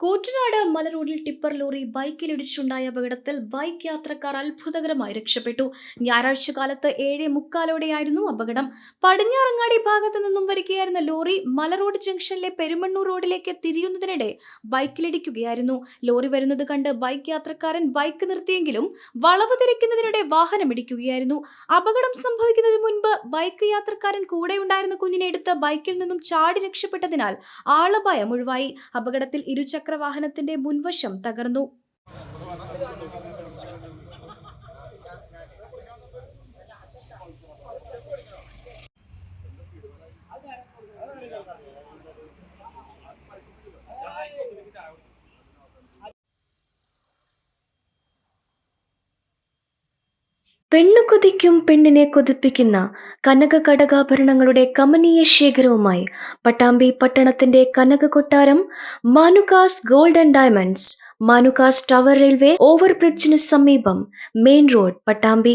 കൂറ്റനാട് മല റോഡിൽ tipper lorry ബൈക്കിലിടിച്ചുണ്ടായ അപകടത്തിൽ ബൈക്ക് യാത്രക്കാർ അത്ഭുതകരമായി രക്ഷപ്പെട്ടു. ഞായറാഴ്ച കാലത്ത് 7:45ഓടെയായിരുന്നു അപകടം. പടിഞ്ഞാറങ്ങാടി ഭാഗത്തു നിന്നും വരികയായിരുന്ന ലോറി മലറോഡ് ജംഗ്ഷനിലെ പെരുമണ്ണൂർ റോഡിലേക്ക് തിരിയുന്നതിനിടെ ബൈക്കിലിടിക്കുകയായിരുന്നു. ലോറി വരുന്നത് കണ്ട് ബൈക്ക് യാത്രക്കാരൻ ബൈക്ക് നിർത്തിയെങ്കിലും വളവ് തിരിക്കുന്നതിനിടെ വാഹനമിടിക്കുകയായിരുന്നു. അപകടം സംഭവിക്കുന്നതിന് മുൻപ് ബൈക്ക് യാത്രക്കാരൻ കൂടെയുണ്ടായിരുന്ന കുഞ്ഞിനെ എടുത്ത് ബൈക്കിൽ നിന്നും ചാടി രക്ഷപ്പെട്ടതിനാൽ ആളപായം ഒഴിവായി. അപകടത്തിൽ ഇരുചക്രവാഹനത്തിന്റെ മുൻവശം തകർന്നു. പെണ്ണു കൊതിക്കും പെണ്ണിനെ കൊതിപ്പിക്കുന്ന കനക കടകാഭരണങ്ങളുടെ കമനീയ ശേഖരവുമായി പട്ടാമ്പി പട്ടണത്തിന്റെ കനക കൊട്ടാരം Manukas gold and diamonds, Manukas tower railway ഓവർബ്രിഡ്ജിന് സമീപം, മെയിൻ റോഡ്, പട്ടാമ്പി.